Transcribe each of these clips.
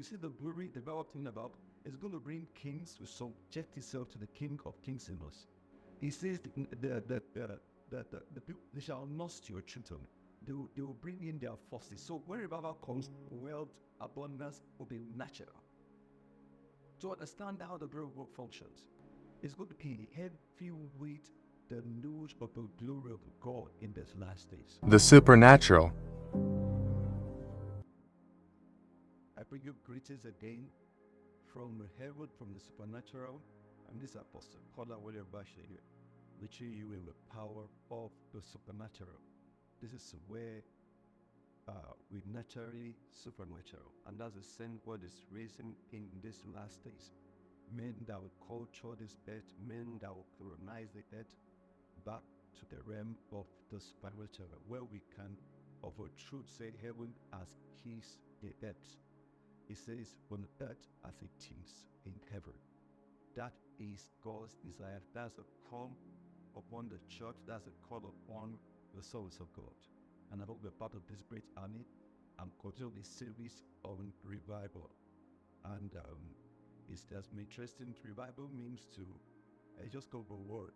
You see, the glory the Bible talking about is going to bring kings to subject itself to the King of Kings in us. He says the people, they shall not steal your children. They will bring in their forces. So when revival comes, wealth, abundance will be natural. To understand how the glory work functions, it's going to be heavy weight, the news of the glory of God in these last days. The supernatural. I bring you greetings again from heaven, from the supernatural. I'm this Apostle Kolawole Obaseye here, reaching you in the power of the supernatural. This is where we naturally supernatural, and that's the same word is raising in these last days. Men that will culture this earth, men that will colonize the earth back to the realm of the supernatural, where we can, of a truth, say heaven has kissed the earth. It says on earth as it is in heaven. That is God's desire. That's a call upon the church. That's a call upon the souls of God. And I hope we're part of this great army. I'm continuing this series on revival. And it's just interesting. Revival means to, it's just called a word.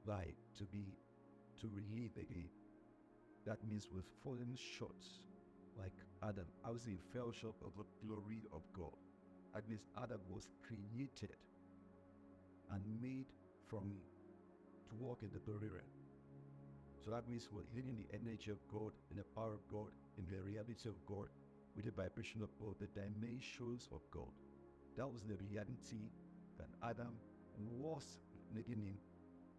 Like to relive again. That means we've fallen short. Like Adam, I was in fell short of the glory of God. That means Adam was created and made to walk in the glory realm. So that means we're living in the energy of God, in the power of God, in the reality of God, with the vibration of God, the dimensions of God. That was the reality that Adam was living in.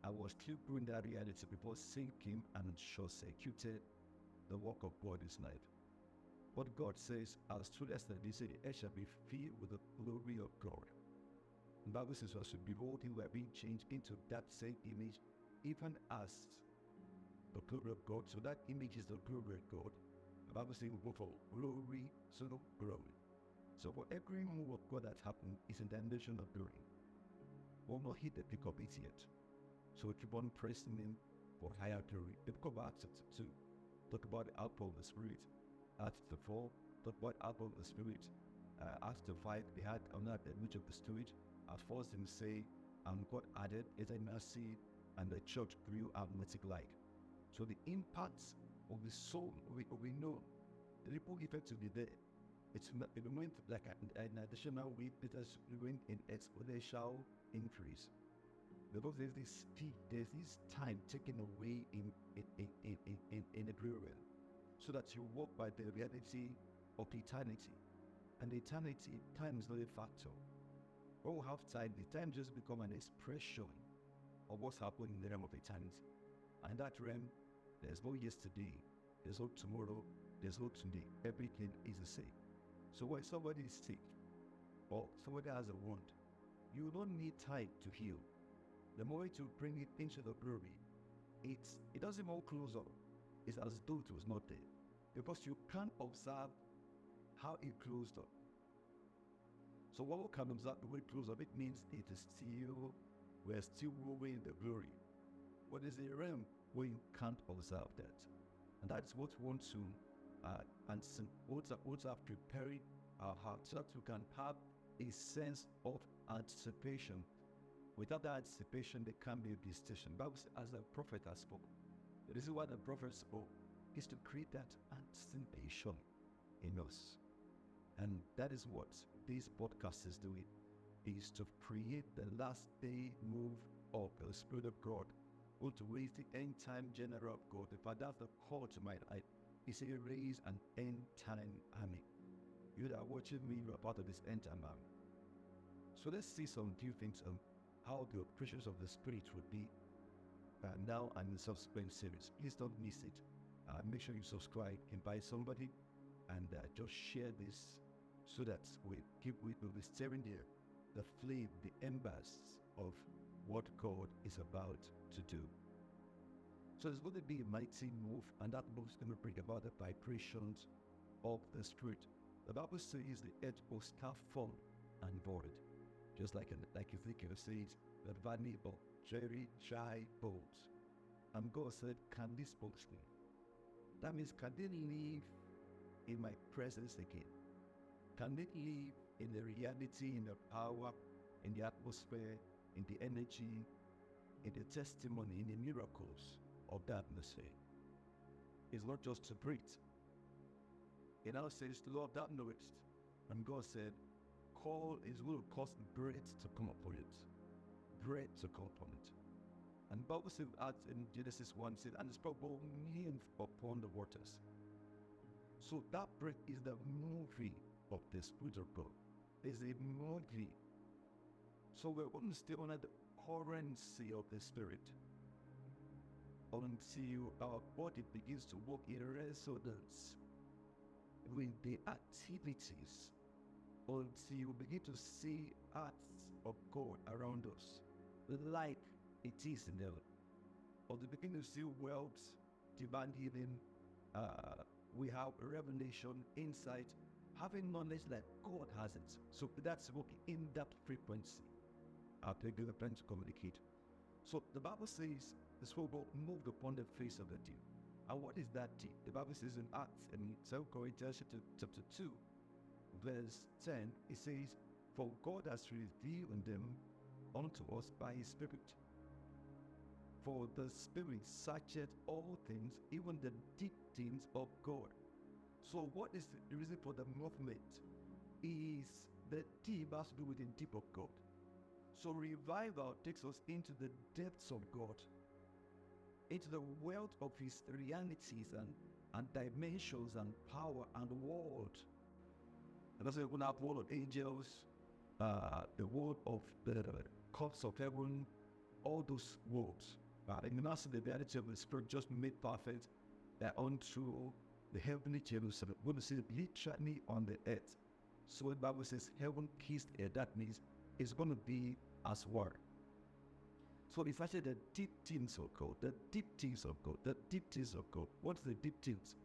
I was still doing that reality before sin came and short-circuited the work of God in his life. What God says, as true as the earth shall be filled with the glory of God. The Bible says, as we behold him, we are being changed into that same image, even as the glory of God. So that image is the glory of God. The Bible says we go for glory, so no glory. So for every move of God that happened is in the dimension of glory. We'll not hit the peak of it yet. So we keep on pressing him for higher glory. The book of Acts chapter 2 talk about the outpour of the Spirit. Acts 4 talk about outpour of the Spirit. Acts 5 they had another image of the Spirit. At first they say, God added a mercy, and the church grew and multiplied. So the impact of the soul, we know the ripple effect will be there. It's meant like an additional weight that is going in exponential increase. Because there's this speed, there's this time taken away in the real realm, so that you walk by the reality of eternity. And eternity, time is not a factor. When we have time, the time just become an expression of what's happening in the realm of eternity. And that realm, there's no yesterday, there's no tomorrow, there's no today. Everything is the same. So when somebody is sick or somebody has a wound, you don't need time to heal. The moment you bring it into the glory, it doesn't even close up. It's as though it was not there. Because you can't observe how it closed up. So what we can observe the way it closed up, it means we're still moving in the glory. What is a realm where you can't observe that? And that's what we want to what are preparing our hearts so that we can have a sense of anticipation. Without that anticipation, there can't be a visitation. The Bible says, as the prophet has spoken. The reason why the prophet spoke is to create that anticipation in us. And that is what this podcast is doing, is to create the last day move of the Spirit of God, or to raise the end time general of God. If that's the call to my life, is to raise an end time army. You that are watching me, you are part of this end time army. So let's see some few things on how the operations of the Spirit would be now and in the subsequent series. Please don't miss it. Make sure you subscribe, invite somebody, and just share this so that we'll be stirring the flame, the embers of what God is about to do. So it's going to be a mighty move, and that move is going to bring about the vibrations of the Spirit. The Bible says the earth will start form and void, just like Ezekiel says, the valley of very dry bones. And God said, can these bones live? That means, can they live in my presence again? Can they live in the reality, in the power, in the atmosphere, in the energy, in the testimony, in the miracles of that atmosphere? It's not just to breathe. It now says, Lord, thou knowest. And God said, call is going to cause breath to come upon it. Breath to come upon it. And the Bible says in Genesis 1, said, and the Spirit will move upon the waters. So that breath is the movie of the Spirit of God. It's a movie. So we're going to stay under the currency of the Spirit until our body begins to work in resonance with the activities, until you begin to see acts of God around us like it is in heaven. Or to begin to see wealth, divine healing, we have revelation, insight, having knowledge like God has it. So that's working in that frequency. I'll take the time to communicate. So the Bible says the Spirit of God moved upon the face of the deep. And what is that deep? The Bible says in Acts, in 2 Corinthians chapter 2, verse 10, it says, for God has revealed them unto us by His Spirit. For the Spirit searcheth all things, even the deep things of God. So what is the reason for the movement? Is the deep has to do with the deep of God. So revival takes us into the depths of God, into the wealth of His realities and dimensions and power and world. And that's why we're going to have world of angels, the world of the courts of heaven, all those worlds. And also the reality of the Spirit just made perfect unto the heavenly Jerusalem. We're going to see it literally on the earth. So when the Bible says heaven kissed earth, that means it's going to be as word. So it's actually the deep things of God, the deep things of God, the deep things of God. What's the deep things?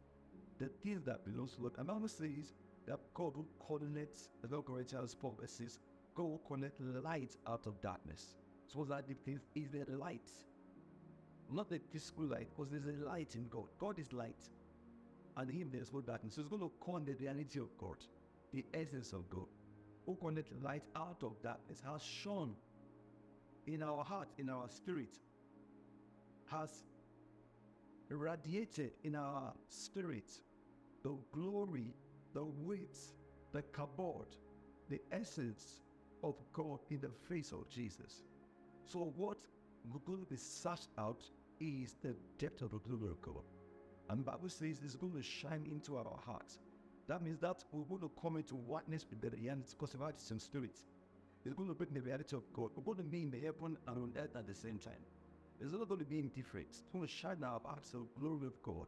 The things that belongs to God. And the Bible says that God will connect, the Lord Corinthians 4 says, God will connect light out of darkness. So what's that deep things? Is the light. Not the physical light, because there's a light in God. God is light. And in Him there's no darkness. So it's going to connect the reality of God, the essence of God. Who connect light out of darkness has shone in our heart, in our spirit, has radiated in our spirit the glory, the weight, the kabod, the essence of God in the face of Jesus. So what we're going to be searched out is the depth of the glory of God. And the Bible says it's going to shine into our hearts. That means that we're going to come into oneness with the reality, because of our same spirit. It's going to bring the reality of God. We're going to be in the heaven and on earth at the same time. It's not going to be indifferent. It's going to shine our hearts of glory of God.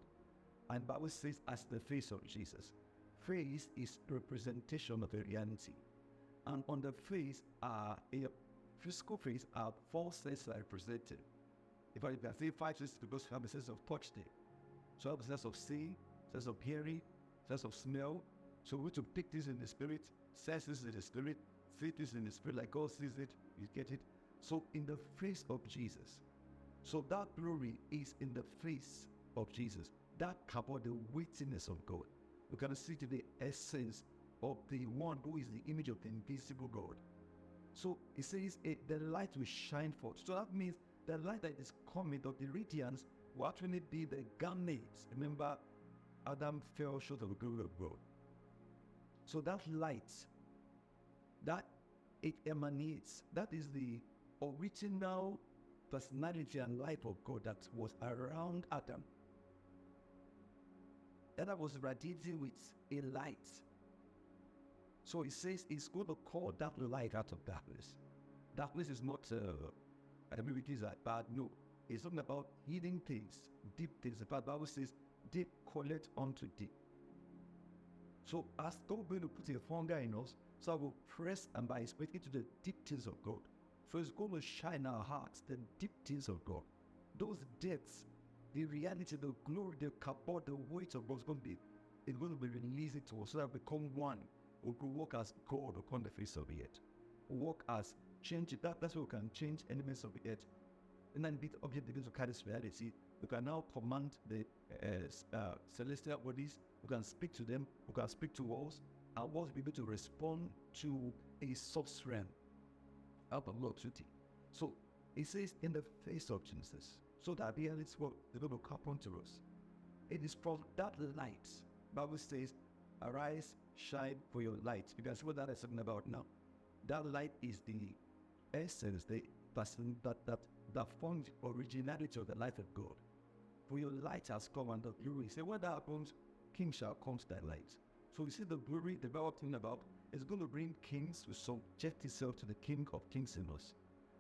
And the Bible says, as the face of Jesus. Face is representation of the reality. And on the face, a physical face, are four senses are represented. If I can say five senses, because we have a sense of touch there. So I have a sense of seeing, sense of hearing, sense of smell. So we need to pick this in the spirit, sense this in the spirit, see this in the spirit, like God sees it, you get it. So in the face of Jesus. So that glory is in the face of Jesus. That about the weightiness of God. We can see to the essence of the one who is the image of the invisible God. So it says the light will shine forth. So that means the light that is coming of the radiance will actually be the garments. Remember, Adam fell short of the glory of God. So that light, that it emanates, that is the original personality and life of God that was around Adam. That was radiating with a light. So it says it's going to call that light out of darkness. Darkness is not abilities are bad. No, it's talking about hidden things, deep things. The Bible says, deep collect unto deep. So as God going to put a hunger in us, so I will press and by His Spirit into the deep things of God. So it's going to shine our hearts, the deep things of God. Those depths, the reality, the glory, the kabod, the weight of God is going to be released to us so that we become one. We will walk as God upon the face of the earth. We walk as change. That's why we can change elements of the earth. And then bit object begins to carry this reality. We can now command the celestial bodies. We can speak to them. We can speak to walls. I want to be able to respond to a source realm. Help the Lord to So it says in the face of Jesus, so that the end is what the Lord will happen to us. It is from that light, Bible says, arise, shine, for your light. You can see what that is talking about now. That light is the essence, the person that forms the originality of the light of God. For your light has come, and the glory. Say, when that happens, king shall come to that light. So you see the glory, the Bible talking about, is going to bring kings to subject itself to the King of Kings in us.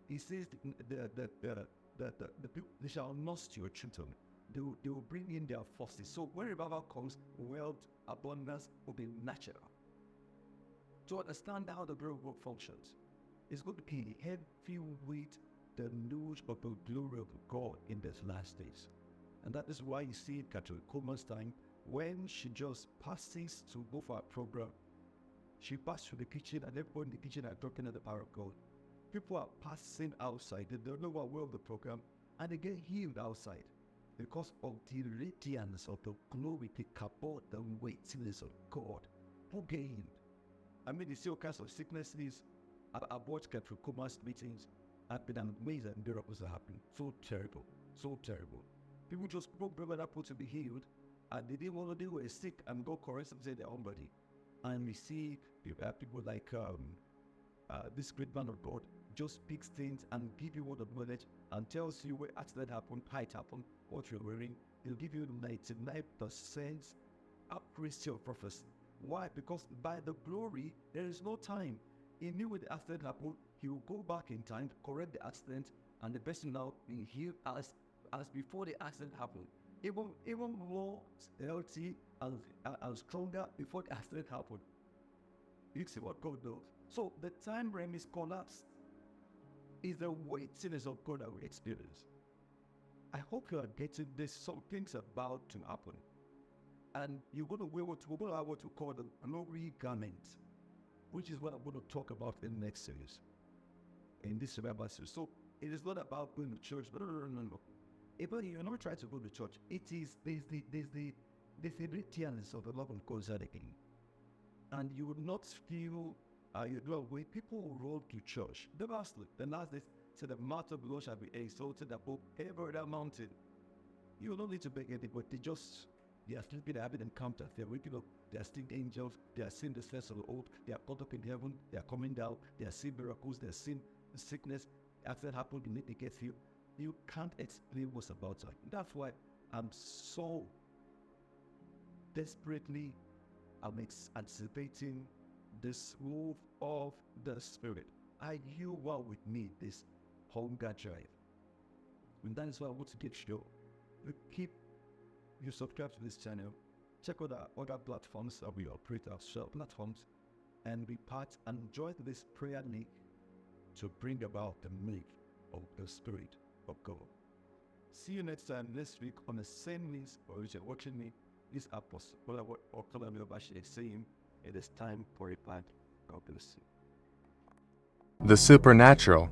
He says the people, they shall nurse your children. They will bring in their forces. So when revival comes, wealth, abundance will be natural. To understand how the glory work functions, it's going to be heavy with the news of the glory of God in these last days. And that is why you see in Catholic Coma's time, when she just passes to go for a program, she passed through the kitchen, and everybody in the kitchen are talking of the power of God. People are passing outside, they don't know what way of the program, and they get healed outside because of the radiance of the glory, the kabod, the weightiness of God. Who get healed? I mean, you see all kinds of sicknesses. I've watched Catholic Coma's meetings. I've been amazed at miracles that happen. So terrible, so terrible. People just broke people to be healed, and they didn't want to do it, sick, and go correct and say their own body. And we see people like this great man of God just speaks things and give you word of knowledge and tells you where accident happened, how it happened, what you're wearing. He'll give you 99% accuracy of prophecy. Why? Because by the glory, there is no time. He knew when the accident happened, he will go back in time, correct the accident, and the person now being healed as before the accident happened. Even more healthy and stronger before the accident happened. You see what God does. So the time frame is collapsed. Is the weightiness of God that we experience. I hope you are getting this. Some things about to happen, and you're going to wear what we call the glory garment, which is what I'm going to talk about in the next series, in this Bible series. So it is not about going to church. No. Even you're not trying to go to church. It is there's the radiance of the love of God that again, and you will not feel. When people will roll to church, the last days said the mouth of the Lord shall be exalted above every other mountain. You don't need to beg anybody. They are still having encounters. They are waking up. They are seeing angels. They are seeing the sense of the old. They are caught up in heaven. They are coming down. They are seeing miracles. They are seeing sickness. Accident happened. You need to get healed. You can't explain what's about that. That's why I'm so desperately anticipating this move of the Spirit. Are you one with me this hunger drive? And that is why I want to get you. You subscribe to this channel. Check out our other platforms that we operate, our shell platforms, and be part and join this prayer link to bring about the move of the Spirit of God. See you next time next week on the same means for which you're watching me. This Apostle Kolawole Obaseye saying, it is time for a plan. God bless you. The supernatural